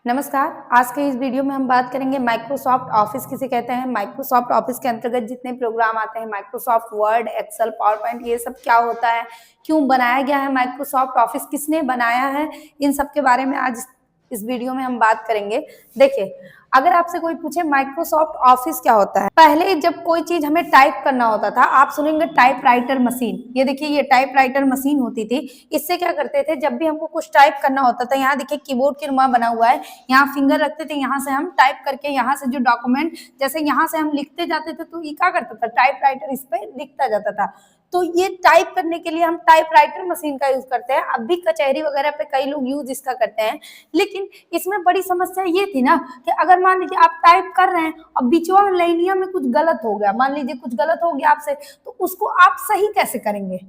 नमस्कार। आज के इस वीडियो में हम बात करेंगे माइक्रोसॉफ्ट ऑफिस किसे कहते हैं। माइक्रोसॉफ्ट ऑफिस के अंतर्गत जितने प्रोग्राम आते हैं, Microsoft Word, Excel, PowerPoint, ये सब क्या होता है, क्यों बनाया गया है माइक्रोसॉफ्ट ऑफिस, किसने बनाया है, इन सब के बारे में आज इस वीडियो में हम बात करेंगे। देखिए, अगर आपसे कोई पूछे माइक्रोसॉफ्ट ऑफिस क्या होता है, पहले जब कोई चीज हमें टाइप करना होता था, आप सुनेंगे टाइपराइटर मशीन। ये देखिए, ये टाइपराइटर मशीन होती थी। इससे क्या करते थे, जब भी हमको कुछ टाइप करना होता था, यहाँ देखिए कीबोर्ड के नुमा बना हुआ है, यहाँ फिंगर रखते थे, यहाँ से हम टाइप करके, यहाँ से जो डॉक्यूमेंट जैसे यहाँ से हम लिखते जाते थे, तो ये क्या करता था, टाइपराइटर इस पे लिखता जाता था। तो ये टाइप करने के लिए हम टाइपराइटर मशीन का यूज करते हैं। अब भी कचहरी वगैरह पे कई लोग यूज इसका करते हैं, लेकिन इसमें बड़ी समस्या ये थी ना कि अगर मान लीजिए आप टाइप कर रहे हैं और बीचवा लाइनिया में कुछ गलत हो गया, मान लीजिए कुछ गलत हो गया आपसे, तो उसको आप सही कैसे करेंगे,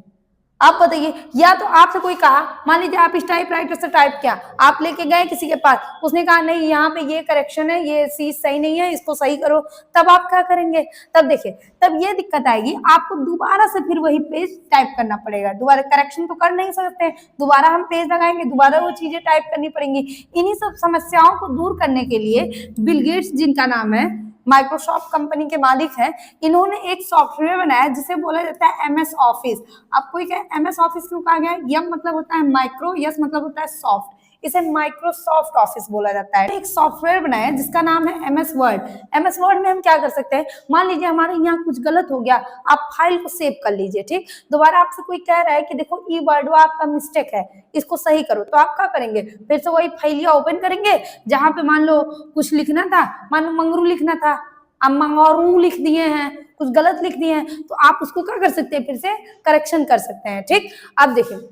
आप बताइए। या तो आपसे कोई कहा, मान लीजिए आप इस टाइपराइटर से टाइप किया, आप लेके गए किसी के पास, उसने कहा नहीं यहाँ पे ये करेक्शन है, ये चीज सही नहीं है, इसको सही करो, तब आप क्या करेंगे। तब देखिए, तब ये दिक्कत आएगी, आपको दोबारा से फिर वही पेज टाइप करना पड़ेगा। दोबारा करेक्शन तो कर नहीं सकते, दोबारा हम पेज लगाएंगे, दोबारा वो चीजें टाइप करनी पड़ेंगी। इन्हीं सब समस्याओं को दूर करने के लिए बिल गेट्स, जिनका नाम है, माइक्रोसॉफ्ट कंपनी के मालिक हैं, इन्होंने एक सॉफ्टवेयर बनाया जिसे बोला जाता है एमएस ऑफिस। अब कोई कहे एमएस ऑफिस क्यों कहा गया, एम मतलब होता है माइक्रो, यस मतलब होता है सॉफ्ट, इसे माइक्रोसॉफ्ट ऑफिस बोला जाता है। एक सॉफ्टवेयर बनाया जिसका नाम है एमएस वर्ड। एमएस वर्ड में हम क्या कर सकते हैं, मान लीजिए हमारे यहाँ कुछ गलत हो गया, आप फाइल को सेव कर लीजिए, ठीक। दोबारा आपसे कोई कह रहा है कि देखो ई वर्ड आपका मिस्टेक है, इसको सही करो, तो आप क्या करेंगे, फिर से वही फाइलिया ओपन करेंगे, जहां पे मान लो कुछ लिखना था, मान लो मंगरू लिखना था, आप मंगरू लिख दिए हैं, कुछ गलत लिख दिए हैं, तो आप उसको क्या कर सकते हैं, फिर से करेक्शन कर सकते हैं, ठीक। अब देखिए,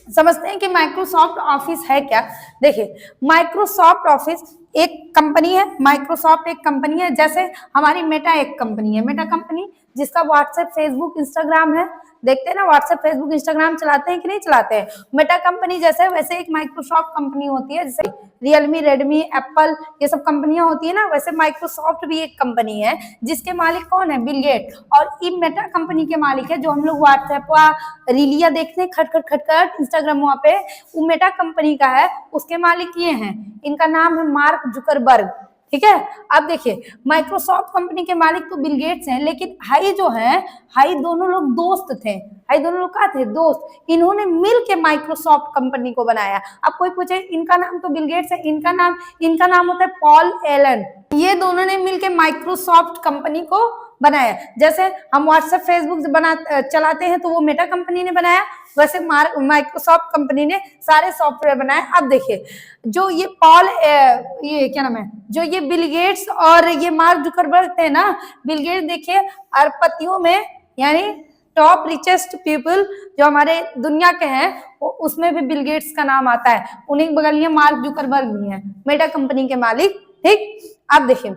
समझते हैं कि माइक्रोसॉफ्ट ऑफिस है क्या। देखिए, माइक्रोसॉफ्ट ऑफिस एक कंपनी है, माइक्रोसॉफ्ट एक कंपनी है, जैसे हमारी मेटा एक कंपनी है। मेटा कंपनी जिसका व्हाट्सएप, फेसबुक, इंस्टाग्राम है, देखते हैं ना, व्हाट्सएप, फेसबुक, इंस्टाग्राम चलाते हैं कि नहीं चलाते हैं। मेटा कंपनी जैसे वैसे एक माइक्रोसॉफ्ट कंपनी होती है, जैसे रियलमी, रेडमी, एप्पल, ये सब कंपनियां होती है ना, वैसे माइक्रोसॉफ्ट भी एक कंपनी है जिसके मालिक कौन है, बिल गेट। और ये मेटा कंपनी के मालिक है, जो हम लोग व्हाट्सएप रीलिया देखते हैं खटखट खटखट इंस्टाग्राम वहां पे, वो मेटा कंपनी का है, उसके मालिक ये हैं, इनका नाम है मार्क जुकरबर्ग, ठीक है। अब देखिए, माइक्रोसॉफ्ट कंपनी के मालिक तो बिल गेट्स हैं, लेकिन हाई जो है, हाई दोनों लोग दोस्त थे, हाई दोनों लोग क्या थे, दोस्त। इन्होंने मिल के माइक्रोसॉफ्ट कंपनी को बनाया। अब कोई पूछे इनका नाम तो बिल गेट्स है, इनका नाम होता है पॉल एलन। ये दोनों ने मिलके माइक्रोसॉफ्ट कंपनी को बनाया। जैसे हम व्हाट्सएप, फेसबुक चलाते हैं, तो वो मेटा कंपनी ने बनाया, वैसे माइक्रोसॉफ्ट कंपनी ने सारे सॉफ्टवेयर बनाए। अब देखिए, जो ये ये क्या नाम है, जो ये बिल गेट्स और ये मार्क जुकरबर्ग थे ना, बिल गेट्स देखिए अरबपतियों में, यानी टॉप रिचेस्ट पीपल जो हमारे दुनिया के हैं, उसमें भी बिल गेट्स का नाम आता है। उन्हीं बगल में मार्क जुकरबर्ग भी है, मेटा कंपनी के मालिक, ठीक। अब देखिए,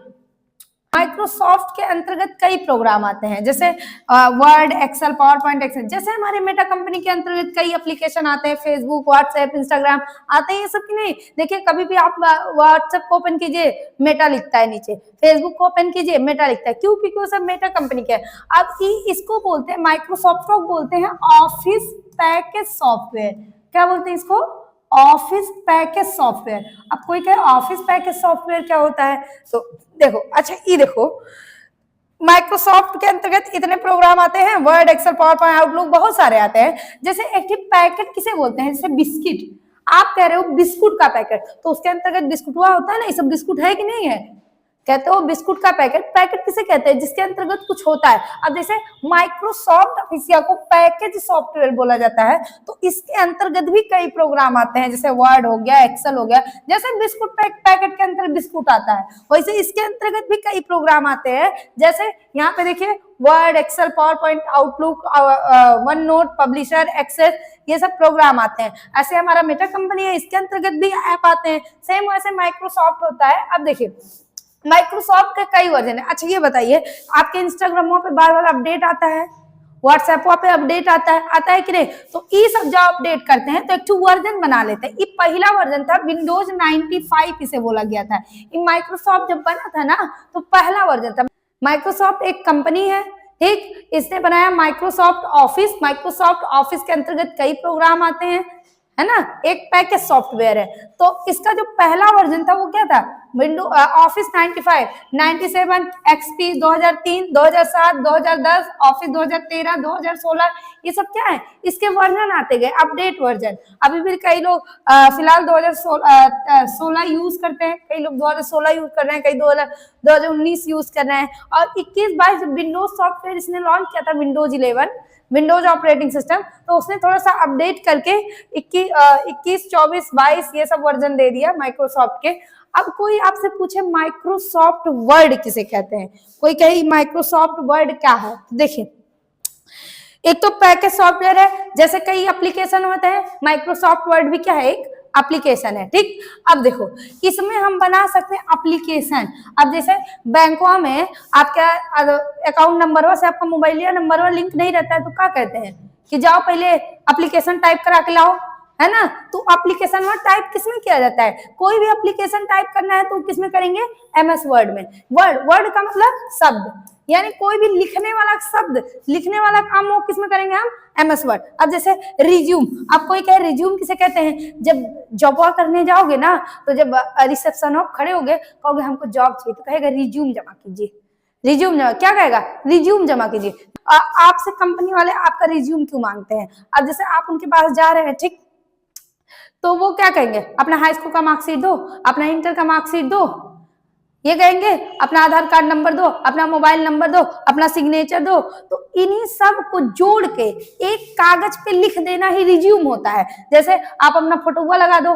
माइक्रोसॉफ्ट के अंतर्गत कई प्रोग्राम आते हैं, जैसे Word, Excel, PowerPoint, Excel. जैसे हमारे मेटा कंपनी के अंतर्गत कई एप्लीकेशन आते हैं, फेसबुक, व्हाट्सएप, इंस्टाग्राम आते हैं, ये सब की नहीं। देखिए, कभी भी आप व्हाट्सएप को ओपन कीजिए, मेटा लिखता है नीचे, फेसबुक को ओपन कीजिए, मेटा लिखता है, क्यों, क्योंकि वो सब मेटा कंपनी के हैं। अब इसको बोलते हैं, माइक्रोसॉफ्ट को बोलते हैं ऑफिस पैकेज सॉफ्टवेयर। क्या बोलते हैं इसको, ऑफिस पैकेज सॉफ्टवेयर। अब कोई कहे ऑफिस पैकेज सॉफ्टवेयर क्या होता है, तो देखो, अच्छा ये देखो, माइक्रोसॉफ्ट के अंतर्गत इतने प्रोग्राम आते हैं, Word, Excel, PowerPoint, Outlook, बहुत सारे आते हैं। जैसे एक पैकेट किसे बोलते हैं, जैसे बिस्किट, आप कह रहे हो बिस्कुट का पैकेट, तो उसके अंतर्गत बिस्कुट हुआ होता है ना, ये सब बिस्कुट है कि नहीं है, कहते हो बिस्कुट का पैकेट। पैकेट किसे कहते हैं, जिसके अंतर्गत कुछ होता है। अब जैसे माइक्रोसॉफ्ट ऑफिसिया को पैकेज सॉफ्टवेयर बोला जाता है, तो इसके अंतर्गत भी कई प्रोग्राम आते हैं, जैसे वर्ड हो गया, एक्सेल हो गया। जैसे बिस्कुट पैकेट के अंतर्गत बिस्कुट आता है, वैसे इसके अंतर्गत भी कई प्रोग्राम आते हैं। जैसे यहाँ पे देखिए, Word, Excel, PowerPoint, Outlook, OneNote, Publisher, Access, ये सब प्रोग्राम आते हैं। ऐसे हमारा मेटा कंपनी है, इसके अंतर्गत भी ऐप आते हैं। सेम वैसे माइक्रोसॉफ्ट होता है। अब देखिए, माइक्रोसॉफ्ट के कई वर्जन है। अच्छा ये बताइए, आपके इंस्टाग्राम पे बार बार अपडेट आता है, व्हाट्सएप पे अपडेट आता है कि नहीं, तो ये सब जब अपडेट करते हैं तो एक वर्जन बना लेते हैं। ये पहला वर्जन था, विंडोज 95 इसे बोला गया था। ये माइक्रोसॉफ्ट जब बना था ना, तो पहला वर्जन था। माइक्रोसॉफ्ट एक कंपनी है, ठीक। इसने बनाया माइक्रोसॉफ्ट ऑफिस। माइक्रोसॉफ्ट ऑफिस के अंतर्गत कई प्रोग्राम आते हैं, है ना, एक पैकेज सॉफ्टवेयर है। तो इसका जो पहला वर्जन था वो क्या था, विंडो ऑफिस 95, 97, एक्सपी 2003, 2007, 2010, ऑफिस 2013, 2016, ये सब क्या है, इसके वर्जन आते गए, अपडेट वर्जन। अभी भी कई लोग फिलहाल 2016 यूज करते हैं, कई लोग 2016 यूज कर रहे हैं, कई 2019 यूज कर रहे हैं। और 21-22 विंडोज सॉफ्टवेयर इसने लॉन्च किया था, विंडोज 11 विंडोज ऑपरेटिंग सिस्टम, तो उसने थोड़ा सा अपडेट करके 21, 24, 22 ये सब वर्जन दे दिया माइक्रोसॉफ्ट के। अब कोई आपसे पूछे माइक्रोसॉफ्ट वर्ड किसे कहते हैं, कोई कहे माइक्रोसॉफ्ट वर्ड क्या है, तो देखिए एक तो पैकेज सॉफ्टवेयर है, जैसे कई एप्लीकेशन होते हैं, माइक्रोसॉफ्ट वर्ड भी क्या है, एक एप्लीकेशन है, ठीक। अब देखो इसमें हम बना सकते हैं एप्लीकेशन। अब जैसे बैंकों में आपका अकाउंट नंबर से आपका मोबाइल या नंबर लिंक नहीं रहता है, तो क्या कहते हैं कि जाओ पहले एप्लीकेशन टाइप करा के लाओ, है ना। तो एप्लीकेशन वर्ड टाइप किसमें किया जाता है, कोई भी एप्लीकेशन टाइप करना है तो किसमें करेंगे, एमएस वर्ड में। वर्ड का मतलब शब्द, यानी कोई भी लिखने वाला शब्द, लिखने वाला काम वो किसमें करेंगे हम, एमएस वर्ड। अब जैसे रिज्यूम, आप कोई कहे रिज्यूम किसे कहते हैं, जब जॉब करने जाओगे ना, तो जब रिसेप्शन हो खड़े होगे, कहोगे हमको जॉब चाहिए, तो कहेगा रिज्यूम जमा कीजिए, रिज्यूम जमा, क्या कहेगा, रिज्यूम जमा कीजिए। आपसे कंपनी वाले आपका रिज्यूम क्यों मांगते हैं, अब जैसे आप उनके पास जा रहे हैं, ठीक, तो वो क्या कहेंगे, अपना हाई स्कूल का मार्कशीट दो, अपना इंटर का मार्कशीट दो, ये कहेंगे, अपना आधार कार्ड नंबर दो, अपना मोबाइल नंबर दो, अपना सिग्नेचर दो। तो इन्हीं सब को जोड़ के एक कागज पे लिख देना ही रिज्यूम होता है। जैसे आप अपना फोटोवा लगा दो,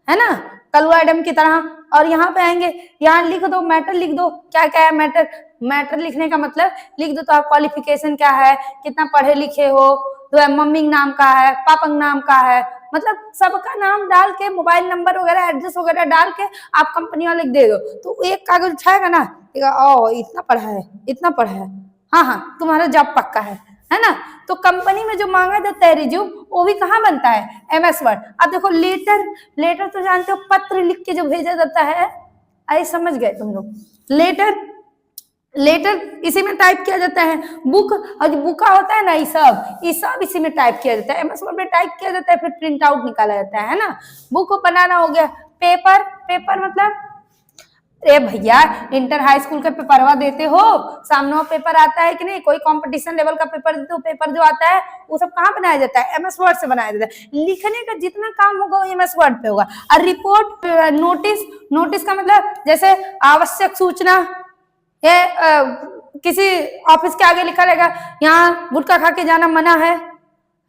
है ना, कलवा एडम की तरह, और यहाँ पे आएंगे, यहाँ लिख दो, मैटर लिख दो, क्या क्या है मैटर, मैटर लिखने का मतलब लिख दो तो आप क्वालिफिकेशन क्या है, कितना पढ़े लिखे हो, तो मम्मी नाम का है, पापा नाम का है, मतलब सबका नाम डाल के, मोबाइल नंबर वगैरह एड्रेस वगैरह डाल के आप कंपनी वाले दे दो, तो एक कागज उठाएगा ना, ओ इतना पढ़ा है, इतना पढ़ा है, हाँ हाँ तुम्हारा जॉब पक्का है ना। तो कंपनी में जो मांगा जाता है रिज्यूम, वो भी कहाँ बनता है, एमएस वर्ड। अब देखो लेटर तो जानते हो, पत्र लिख के जो भेजा जाता है, आई समझ गए तुम लोग, लेटर इसी में टाइप किया जाता है। बुक, और जो बुका होता है ना, ये सब इसी में टाइप किया जाता है, एमएस वर्ड में टाइप किया जाता है, फिर प्रिंट आउट निकाला जाता है ना। बुक को बनाना हो गया। पेपर मतलब, अरे भैया इंटर हाई स्कूल का पेपरवा देते हो, सामने पेपर आता है कि नहीं, कोई कंपटीशन लेवल का पेपर देते हो, पेपर जो आता है वो सब कहाँ बनाया जाता है, एमएस वर्ड से बनाया जाता है। लिखने का जितना काम होगा वो एमएस वर्ड पे होगा। और रिपोर्ट, नोटिस का मतलब जैसे आवश्यक सूचना, ये किसी ऑफिस के आगे लिखा रहेगा यहाँ गुटखा खा के जाना मना है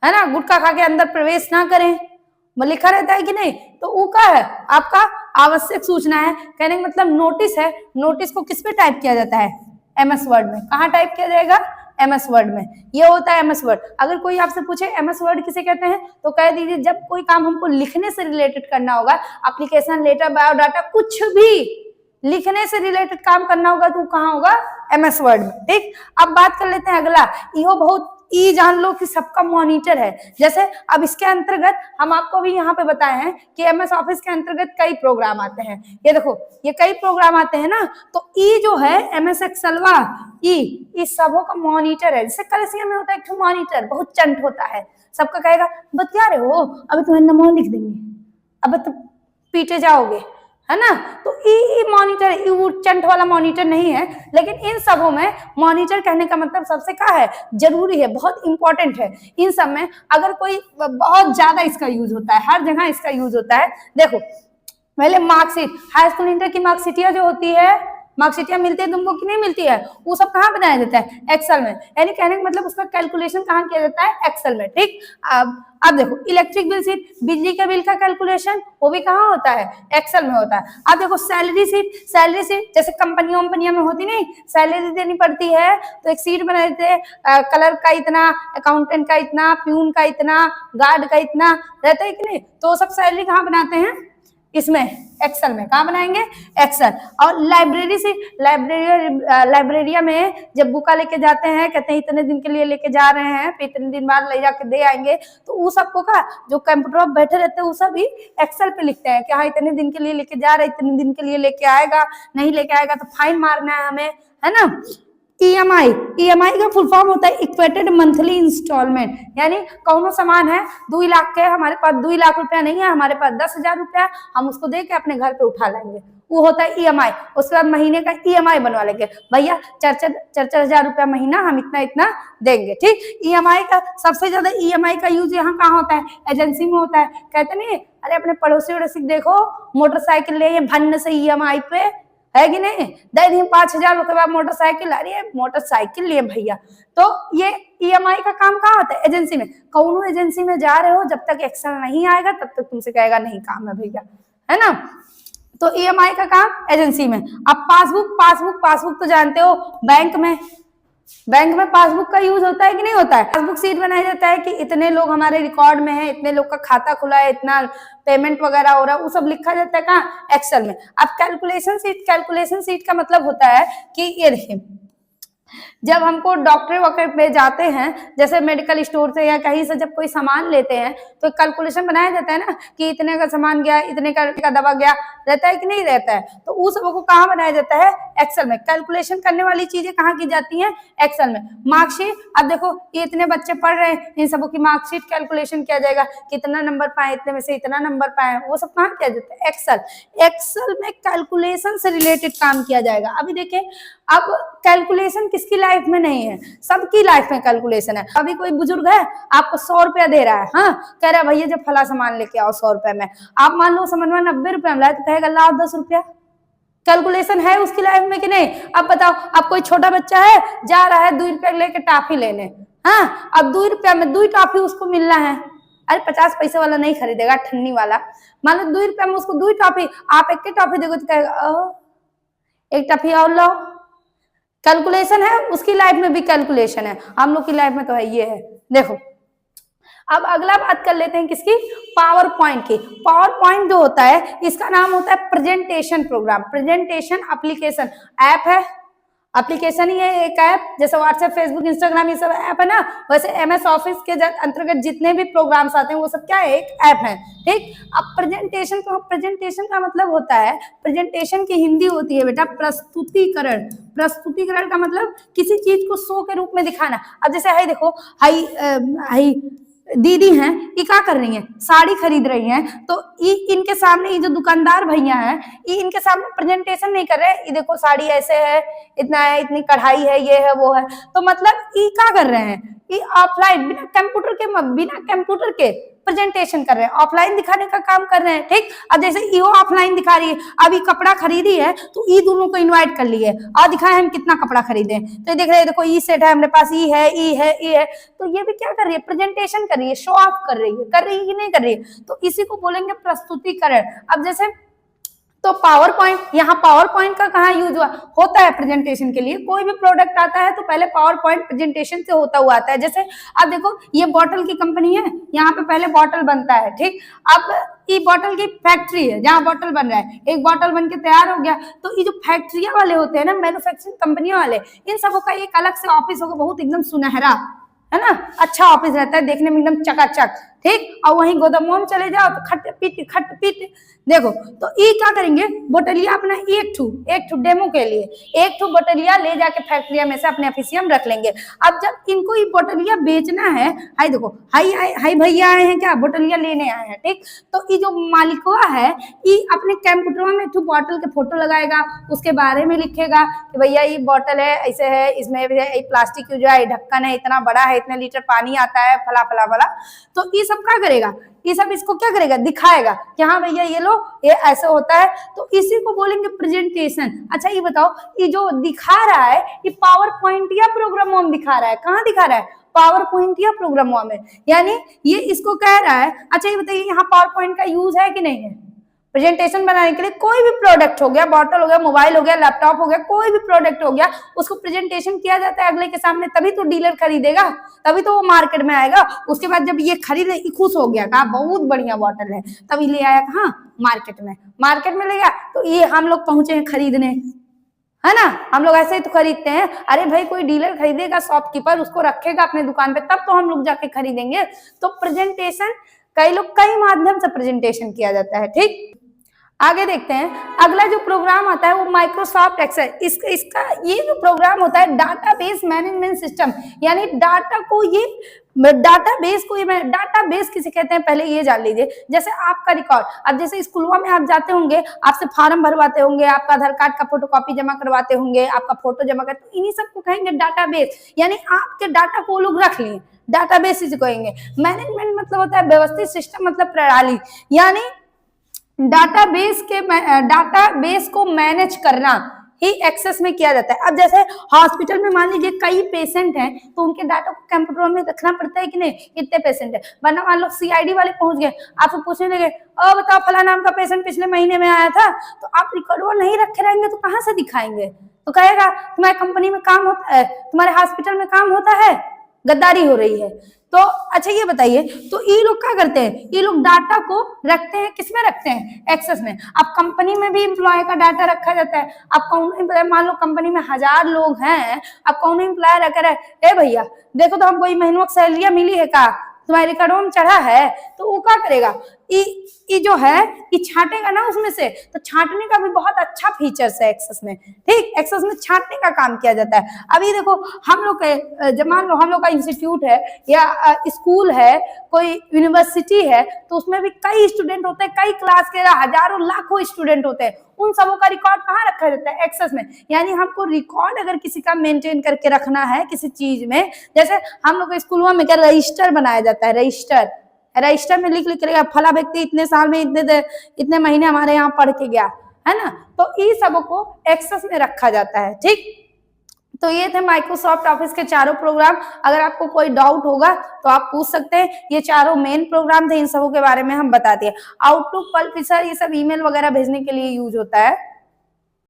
ना, गुटखा खा के अंदर प्रवेश ना करें, लिखा रहता है कि नहीं, तो वो क्या है, आपका आवश्यक सूचना है। कहने का मतलब नोटिस है, नोटिस को किस पे टाइप किया जाता है, एमएस वर्ड में। कहाँ टाइप किया जाएगा, एमएस वर्ड में। ये होता है एमएस वर्ड। अगर कोई आपसे पूछे एमएस वर्ड किसे कहते हैं, तो कह दीजिए जब कोई काम हमको लिखने से रिलेटेड करना होगा, एप्लीकेशन, लेटर, बायोडाटा, कुछ भी लिखने से रिलेटेड काम करना होगा, तो कहाँ होगा, एमएस वर्ड में, ठीक। अब बात कर लेते हैं अगला, यो बहुत जान लो कि सबका मॉनिटर है। जैसे अब इसके अंतर्गत हम आपको भी यहाँ पे बताए हैं कि एमएस ऑफिस के अंतर्गत कई प्रोग्राम आते हैं, ये देखो ये कई प्रोग्राम आते हैं ना, तो ई जो है एमएस एक्सेलवा, ई सबों का मॉनिटर है। जैसे कलेक्शन में होता है एक मॉनिटर, बहुत चंट होता है, सबका कहेगा बतिया रहे हो, अभी तुम्हें नंबर लिख देंगे, अब तो पीटे जाओगे, है ना। तो ई मॉनिटर, चंट वाला मॉनिटर नहीं है, लेकिन इन सबों में मॉनिटर कहने का मतलब सबसे क्या है, जरूरी है, बहुत इंपॉर्टेंट है। इन सब में अगर कोई बहुत ज्यादा इसका यूज होता है, हर जगह इसका यूज होता है। देखो पहले मार्कशीट, हाई स्कूल इंटर की मार्कशीटियां जो होती है, मार्कशीटियां मिलती है तुमको कि नहीं मिलती है, वो सब कहाँ बनाया जाता है, एक्सेल में। यानी कहने का मतलब उसका कैलकुलेशन कहाँ किया जाता है, एक्सेल में, ठीक। अब देखो इलेक्ट्रिक बिल शीट, बिजली का बिल का कैलकुलेशन, वो भी कहाँ होता है, एक्सेल में होता है। अब देखो सैलरी शीट जैसे कंपनियों में होती नहीं, सैलरी देनी पड़ती है, तो एक शीट बना देते हैं, कलर का इतना, अकाउंटेंट का इतना, प्यून का इतना, गार्ड का इतना रहता है कि नहीं, तो सब सैलरी कहाँ बनाते हैं, इसमें एक्सेल में। कहाँ बनाएंगे, एक्सेल। और लाइब्रेरी से, लाइब्रेरिया में जब बुका लेके जाते हैं, कहते हैं इतने दिन के लिए लेके जा रहे हैं, फिर इतने दिन बाद ले जाके दे आएंगे, तो वो सबको का जो कंप्यूटर पर बैठे रहते हैं वो सब भी एक्सेल पे लिखते हैं कि हाँ इतने दिन के लिए लेके जा रहे हैं, इतने दिन के लिए लेके आएगा, नहीं लेके आएगा तो फाइन मारना है हमें, है ना। ईएमआई, ईएमआई का फुल फॉर्म होता है इक्वेटेड मंथली इंस्टॉलमेंट, यानी कौनो सामान है 2 लाख के, हमारे पास 2 लाख रुपया नहीं है, हमारे पास 10,000 रुपया, हम उसको दे के अपने घर पे उठा लेंगे, वो होता है ईएमआई। उसके बाद महीने का ईएमआई बनवा लेंगे, भैया 4,000 रुपया महीना हम इतना इतना देंगे, ठीक। ईएमआई का सबसे ज्यादा ईएमआई का यूज यहाँ कहाँ होता है, एजेंसी में होता है। कहते नहीं अरे अपने पड़ोसी वड़ोसी देखो मोटरसाइकिल ले भन्न से ईएमआई पे, है कि नहीं, दे दी 5,000 रुपए बाद मोटरसाइकिल, अरे मोटरसाइकिल लिए भैया। तो ये ईएमआई का काम कहाँ होता है, एजेंसी में। कौनो एजेंसी में जा रहे हो, जब तक एक्सेल नहीं आएगा तब तक तुमसे कहेगा नहीं काम है भैया, है ना। तो ईएमआई का काम एजेंसी में। अब पासबुक तो जानते हो, बैंक में पासबुक का यूज होता है कि नहीं होता है। पासबुक शीट बनाया जाता है कि इतने लोग हमारे रिकॉर्ड में है, इतने लोग का खाता खुला है, इतना पेमेंट वगैरह हो रहा है, वो सब लिखा जाता है कहाँ, एक्सेल में। अब कैलकुलेशन शीट का मतलब होता है कि ये देखिए, जब हमको डॉक्टर वगैरह पे जाते हैं, जैसे मेडिकल स्टोर से या कहीं से जब कोई सामान लेते हैं, तो कैलकुलेशन बनाया जाता है ना कि इतने का सामान गया, इतने का दवा गया, रहता है कि नहीं रहता है। तो उस सबको कहाँ बनाया जाता है, एक्सेल में। कैलकुलेशन करने वाली चीजें कहाँ की जाती हैं, एक्सेल में। मार्कशीट, अब देखो ये इतने बच्चे पढ़ रहे हैं, इन सबों की मार्कशीट कैलकुलेशन किया जाएगा, कितना नंबर पाए, इतने में से इतना नंबर पाए, वो सब कहाँ किया जाता है, एक्सेल में कैलकुलेशन से रिलेटेड काम किया जाएगा। अभी देखिए, अब कैलकुलेशन किसकी लाइफ में नहीं है, सबकी लाइफ में कैलकुलेशन है। अभी कोई बुजुर्ग है आपको 100 रुपया दे रहा है, हाँ, कह रहा है भैया जब फला सामान लेके आओ 100 रुपए में, आप मान लो समझ में 90 रुपया मिला तो कहेगा लाओ 10 रुपया। कैलकुलेशन है उसकी लाइफ में कि नहीं। अब बताओ, अब कोई छोटा बच्चा है जा रहा है 2 रुपया लेके टॉफी लेने, हाँ, अब 2 रुपया में 2 टॉफी उसको मिलना है, अरे 50 पैसे वाला नहीं खरीदेगा, ठन्नी वाला। मान लो 2 रुपया में उसको 2 टॉफी, आप एक टॉफी देखो तो कहेगा एक टॉफी और लो। कैलकुलेशन है, उसकी लाइफ में भी कैलकुलेशन है, हम लोग की लाइफ में तो है, ये है। देखो अब अगला बात कर लेते हैं किसकी, पावर पॉइंट की। पावर पॉइंट जो होता है इसका नाम होता है presentation programme, presentation application. App है, एप्लीकेशन ही है एक ऐप, जैसे व्हाट्सएप, फेसबुक, इंस्टाग्राम, ये सब ऐप है ना, वैसे एमएस ऑफिस के अंतर्गत जितने भी प्रोग्राम्स आते हैं वो सब क्या है, एक ऐप है, ठीक। अब प्रेजेंटेशन का मतलब होता है, प्रेजेंटेशन की हिंदी होती है बेटा प्रस्तुतिकरण। प्रस्तुतिकरण का मतलब किसी चीज को शो के रूप में दिखाना। अब जैसे हाई देखो, हाई दीदी हैं, ये क्या कर रही हैं, साड़ी खरीद रही हैं, तो इनके सामने ये जो दुकानदार भैया हैं, ये इनके सामने प्रेजेंटेशन नहीं कर रहे, ये देखो साड़ी ऐसे है, इतना है, इतनी कढ़ाई है, ये है, वो है। तो मतलब ये क्या कर रहे हैं, ये ऑफलाइन बिना कंप्यूटर के प्रेजेंटेशन कर रहे हैं, ऑफलाइन दिखाने का काम कर रहे हैं, ठीक। अब जैसे ये ऑफलाइन दिखा रही है, अभी कपड़ा खरीदी है तो ये दोनों को इनवाइट कर लिए और दिखाए हम कितना कपड़ा खरीदे, तो देख रहे हैं, देखो ये सेट है हमारे पास, ये है, तो ये भी क्या कर रही है, प्रेजेंटेशन कर रही है, शो ऑफ कर रही है कि नहीं कर रही है, तो इसी को बोलेंगे प्रस्तुतिकरण। अब जैसे तो पावर पॉइंट, यहाँ पावर पॉइंट का कहाँ यूज होता है प्रेजेंटेशन के लिए। कोई भी प्रोडक्ट आता है तो पहले पावर पॉइंट प्रेजेंटेशन से होता हुआ आता है। जैसे अब देखो ये बॉटल की कंपनी है, यहाँ पे पहले बॉटल बनता है, ठीक। अब ये बॉटल की फैक्ट्री है जहाँ बॉटल बन रहा है, एक बॉटल बन के तैयार हो गया, तो ये जो फैक्ट्रिया वाले होते हैं ना, मैन्युफैक्चरिंग कंपनियों वाले, इन सबों का एक अलग से ऑफिस होगा, बहुत एकदम सुनहरा, है ना, अच्छा ऑफिस रहता है, देखने में एकदम चकाचक, ठीक। और वहीं गोदामों में चले जाओ तो खट पीट देखो। तो ये क्या करेंगे, बोटलिया अपना एक ठू डेमो के लिए एक ठू बोटलिया ले जाके फैक्ट्रिया में से अपने ऑफिसिया में रख लेंगे। अब जब इनको ये बोटलिया बेचना है, हाई देखो, हाई भैया आए हैं क्या, बोटलिया लेने आए हैं, ठीक। तो ये जो मालिकवा है, ये अपने कंप्यूटर में एक बॉटल के फोटो लगाएगा, उसके बारे में लिखेगा कि भैया ये बॉटल है, ऐसे है, इसमें प्लास्टिक की जो है ढक्कन है, इतना बड़ा है, इतने लीटर पानी आता है, फला फला फला। तो ये सब क्या करेगा, ये सब इसको क्या करेगा, दिखाएगा कि हाँ भैया ये लो, ये ऐसा होता है, तो इसी को बोलेंगे प्रेजेंटेशन। अच्छा ये बताओ, ये जो दिखा रहा है ये पावर पॉइंट या प्रोग्रामों में दिखा रहा है, कहाँ दिखा रहा है, पावर पॉइंट या प्रोग्रामों में, यानी ये इसको कह रहा है। अच्छा ये बताइए, यहाँ पावर पॉइंट का यूज है कि नहीं है प्रेजेंटेशन बनाने के लिए। कोई भी प्रोडक्ट हो गया, बॉटल हो गया, मोबाइल हो गया, लैपटॉप हो गया, कोई भी प्रोडक्ट हो गया, उसको प्रेजेंटेशन किया जाता है अगले के सामने, तभी तो डीलर खरीदेगा, तभी तो वो मार्केट में आएगा। उसके बाद जब ये खरीदे, खुश हो गया, कहा बहुत बढ़िया बॉटल है, तभी ले आया कहाँ, मार्केट में ले गया, तो ये हम लोग पहुंचे हैं खरीदने, है ना। हम लोग ऐसे ही तो खरीदते हैं, अरे भाई कोई डीलर खरीदेगा, शॉपकीपर उसको रखेगा अपने दुकान पे, तब तो हम लोग जाके खरीदेंगे। तो प्रेजेंटेशन कई माध्यम से प्रेजेंटेशन किया जाता है, ठीक। आगे देखते हैं, अगला जो प्रोग्राम आता है वो माइक्रोसॉफ्ट एक्सेल। इसका ये जो प्रोग्राम होता है डाटाबेस मैनेजमेंट सिस्टम, यानी डाटाबेस किसे कहते हैं पहले ये जान लीजिए। जैसे आपका रिकॉर्ड, अब जैसे स्कूलों में आप जाते होंगे, आपसे फॉर्म भरवाते होंगे, आपका आधार कार्ड का फोटोकॉपी जमा करवाते होंगे, आपका फोटो जमा करते, तो इन्हीं सबको कहेंगे डाटाबेस, यानी आपके डाटा को वो लोग रख लिए, डाटाबेस इसे कहेंगे। मैनेजमेंट मतलब होता है व्यवस्थित, सिस्टम मतलब प्रणाली, यानी डाटाबेस को मैनेज करना ही एक्सेस में किया जाता है। अब जैसे हॉस्पिटल में मान लीजिए कई पेशेंट हैं, तो उनके डाटा को कंप्यूटर में रखना पड़ता है कि नहीं, कितने पेशेंट है, वरना मान लो सीआईडी वाले पहुंच गए, आपसे पूछने लगे बताओ फला नाम का पेशेंट पिछले महीने में आया था, तो आप रिकॉर्ड नहीं रखे रहेंगे तो कहाँ से दिखाएंगे, तो कहेगा तुम्हारी कंपनी में काम होता है, तुम्हारे हॉस्पिटल में काम होता है, गद्दारी हो रही है। तो अच्छा ये बताइए, तो ये लोग क्या करते हैं, ये लोग डाटा को रखते हैं, किसमें रखते हैं, एक्सेस में। अब कंपनी में भी एम्प्लॉय का डाटा रखा जाता है। अब कौन, मान लो कंपनी में 1000 लोग हैं, अब कौन एम्प्लॉय रख रहा है, ए भैया देखो तो हमको महीनों की सैलरी मिली है का, तुम्हारे रिकॉर्डों में चढ़ा है, तो वो क्या करेगा, ये जो है ये छांटेगा ना उसमें से, तो छांटने का भी बहुत अच्छा फीचर्स है एक्सेस में, ठीक, एक्सेस में छांटने का काम किया जाता है। अभी देखो हम लोग के, जब मान लो हम लोग का इंस्टीट्यूट है या स्कूल है, कोई यूनिवर्सिटी है, तो उसमें भी कई स्टूडेंट होते हैं, कई क्लास के हजारों लाखों स्टूडेंट होते हैं, उन सबों का रिकॉर्ड कहाँ रखा जाता है, एक्सेस में। यानी हमको रिकॉर्ड अगर किसी का मेंटेन करके रखना है किसी चीज में, जैसे हम लोग स्कूलों में क्या रजिस्टर बनाया जाता है, रजिस्टर में लिख लिख फला व्यक्ति इतने साल में इतने महीने हमारे यहाँ पढ़ के गया है ना, तो ये सब को एक्सेस में रखा जाता है, ठीक। तो ये थे माइक्रोसॉफ्ट ऑफिस के चारों प्रोग्राम। अगर आपको कोई डाउट होगा तो आप पूछ सकते हैं, ये चारों मेन प्रोग्राम थे, इन सबों के बारे में हम बता दिए। आउटलुक, पल्पिसर, ये सब ईमेल वगैरह भेजने के लिए यूज होता है।